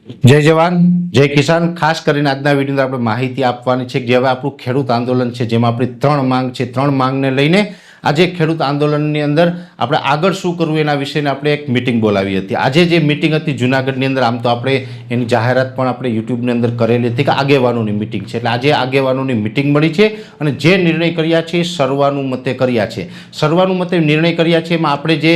जय जवान जय किसान। खास કરીને આજના વિડિયોની આપણે માહિતી આપવાની છે કે હવે આપણું ખેડૂત આંદોલન છે જેમાં આપણી ત્રણ માંગ છે, ત્રણ માંગને લઈને આજે ખેડૂત આંદોલનની અંદર આપણે આગળ શું કરવું એના વિશેની આપણે એક મીટિંગ બોલાવી હતી। આજે જે મીટિંગ હતી જૂનાગઢની અંદર, આમ તો આપણે એની જાહેરાત પણ આપણે યુટ્યુબની અંદર કરેલી હતી કે આગેવાનોની મીટિંગ છે, એટલે આજે આગેવાનોની મીટિંગ મળી છે અને જે નિર્ણય કર્યા છે એ સર્વાનુમતે કર્યા છે। સર્વાનુમતે નિર્ણય કર્યા છે એમાં આપણે જે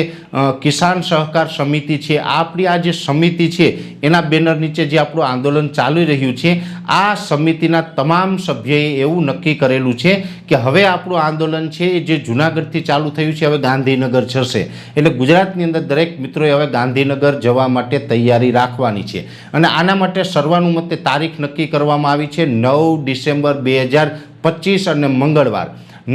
કિસાન સહકાર સમિતિ છે, આપણી આ જે સમિતિ છે એના બેનર નીચે જે આપણું આંદોલન ચાલી રહ્યું છે, આ સમિતિના તમામ સભ્યોએ એવું નક્કી કરેલું છે કે હવે આપણું આંદોલન છે જે જૂનાગઢથી ચાલુ થયું છે હવે ગાંધીનગર જશે, એટલે ગુજરાતની અંદર દરેક મિત્રોએ હવે ગાંધીનગર જવા માટે તૈયારી રાખવાની છે અને આના માટે સર્વાનુમતે તારીખ નક્કી કરવામાં આવી છે 9 ડિસેમ્બર 2025 અને મંગળવાર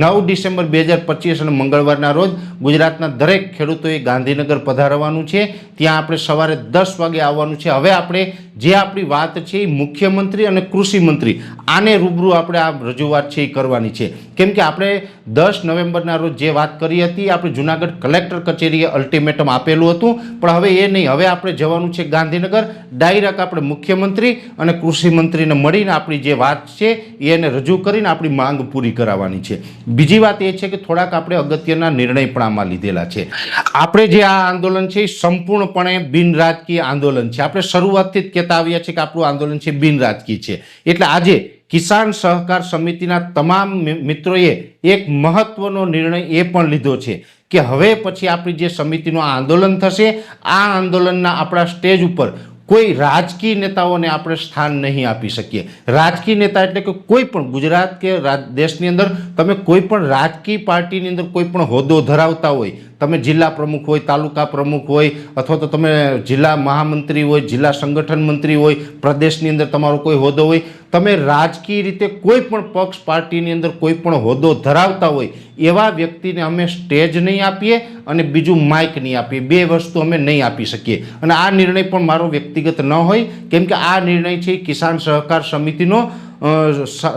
9 ડિસેમ્બર 2025 અને મંગળવારના રોજ ગુજરાતના દરેક ખેડૂતોએ ગાંધીનગર પધારવાનું છે। ત્યાં આપણે સવારે 10 વાગે આવવાનું છે। હવે આપણે જે આપણી વાત છે એ મુખ્યમંત્રી અને કૃષિ મંત્રી આને રૂબરૂ આપણે આ રજૂઆત છે એ કરવાની છે, કેમ કે આપણે 10 નવેમ્બરના રોજ જે વાત કરી હતી આપણે જૂનાગઢ કલેક્ટર કચેરીએ અલ્ટિમેટમ આપેલું હતું, પણ હવે એ નહીં, હવે આપણે જવાનું છે ગાંધીનગર। ડાયરેક્ટ આપણે મુખ્યમંત્રી અને કૃષિ મંત્રીને મળીને આપણી જે વાત છે એને રજૂ કરીને આપણી માંગ પૂરી કરાવવાની છે। બીજી વાત એ છે કે થોડાક આપણે અગત્યના નિર્ણય પણ આમાં લીધેલા છે। આપણે જે આ આંદોલન છે એ સંપૂર્ણપણે બિન રાજકીય આંદોલન છે। આપણે શરૂઆતથી જ કહેતા આવ્યા છે કે આપણું આંદોલન છે બિન રાજકીય છે, એટલે આજે કિસાન સહકાર સમિતિના તમામ મિત્રોએ એક મહત્વનો નિર્ણય એ પણ લીધો છે કે હવે પછી આપણી જે સમિતિનું આંદોલન થશે, આ આંદોલનના આપણા સ્ટેજ ઉપર કોઈ રાજકીય નેતાઓને આપણે સ્થાન નહીં આપી શકીએ। રાજકીય નેતા એટલે કે કોઈ પણ ગુજરાત કે દેશની અંદર તમે કોઈ પણ રાજકીય પાર્ટીની અંદર કોઈ પણ હોદ્દો ધરાવતા હોય, તમે જિલ્લા પ્રમુખ હોય, તાલુકા પ્રમુખ હોય, અથવા તો તમે જિલ્લા મહામંત્રી હોય, જિલ્લા સંગઠન મંત્રી હોય, પ્રદેશની અંદર તમારો કોઈ હોદ્દો હોય, તમે રાજકીય રીતે કોઈ પણ પક્ષ પાર્ટીની અંદર કોઈ પણ હોદ્દો ધરાવતા હોય એવા વ્યક્તિને અમે સ્ટેજ નહીં આપીએ અને બીજું માઇક નહીં આપીએ, બે વસ્તુ અમે નહીં આપી શકીએ। અને આ નિર્ણય પણ મારો વ્યક્તિગત ન હોય, કેમ કે આ નિર્ણય છે કિસાન સહકાર સમિતિનો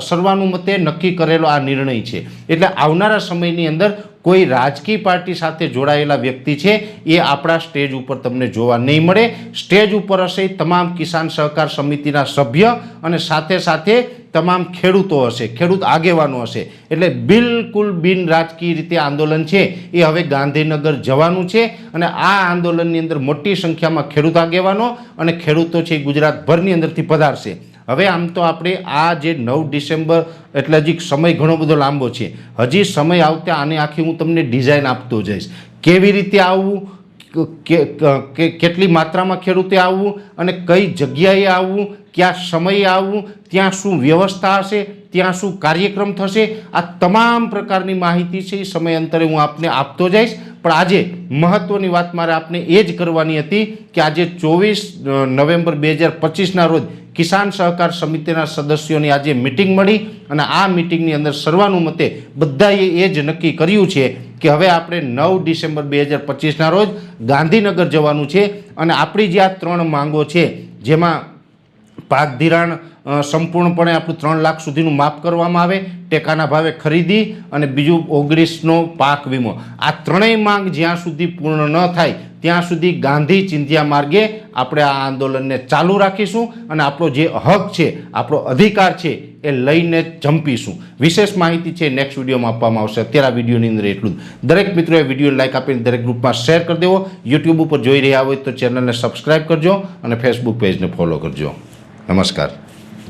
સર્વાનુમતે નક્કી કરેલો આ નિર્ણય છે, એટલે આવનારા સમયની અંદર કોઈ રાજકીય પાર્ટી સાથે જોડાયેલા વ્યક્તિ છે એ આપણા સ્ટેજ ઉપર તમને જોવા નહીં મળે। સ્ટેજ ઉપર હશે તમામ કિસાન સહકાર સમિતિના સભ્ય અને સાથે સાથે તમામ ખેડૂતો હશે, ખેડૂત આગેવાનો હશે, એટલે બિલકુલ બિન રાજકીય રીતે આંદોલન છે એ હવે ગાંધીનગર જવાનું છે અને આ આંદોલનની અંદર મોટી સંખ્યામાં ખેડૂત આગેવાનો અને ખેડૂતો છે ગુજરાતભરની અંદરથી પધારશે। હવે આમ તો આપણે આ જે 9 ડિસેમ્બર એટલે હજી સમય ઘણો બધો લાંબો છે, હજી સમય આવતા આને આખી હું તમને ડિઝાઇન આપતો જઈશ, કેવી રીતે આવવું, કેટલી માત્રામાં ખેડૂતે આવવું અને કઈ જગ્યાએ આવવું, કયા સમયે આવવું, ત્યાં શું વ્યવસ્થા હશે, ત્યાં શું કાર્યક્રમ થશે, આ તમામ પ્રકારની માહિતી છે એ સમયાંતરે હું આપને આપતો જઈશ। પણ આજે મહત્વની વાત મારે આપને એ જ કરવાની હતી કે આજે 24 નવેમ્બર 2025ના રોજ કિસાન સહકાર સમિતિના સદસ્યોની આજે મીટિંગ મળી અને આ મીટિંગની અંદર સર્વાનુમતે બધાએ એ જ નક્કી કર્યું છે કે હવે આપણે 9 ડિસેમ્બર 2025ના રોજ ગાંધીનગર જવાનું છે અને આપણી જે આ ત્રણ માંગો છે, જેમાં પાક ધિરાણ સંપૂર્ણપણે આપણું 3 લાખ સુધીનું માફ કરવામાં આવે, ટેકાના ભાવે ખરીદી અને બીજું 19નો પાક વીમો, આ ત્રણેય માંગ જ્યાં સુધી પૂર્ણ ન થાય ત્યાં સુધી ગાંધી ચિંધ્યા માર્ગે આપણે આ આંદોલનને ચાલુ રાખીશું અને આપણો જે હક છે, આપણો અધિકાર છે એ લઈને જંપીશું। વિશેષ માહિતી છે નેક્સ્ટ વિડીયોમાં આપવામાં આવશે। અત્યારે આ વિડીયોની અંદર એટલું જ। દરેક મિત્રોએ વિડીયોને લાઇક આપીને દરેક ગ્રુપમાં શેર કરી દેવો। યુટ્યુબ ઉપર જોઈ રહ્યા હોય તો ચેનલને સબસ્ક્રાઈબ કરજો અને ફેસબુક પેજને ફોલો કરજો। નમસ્કાર।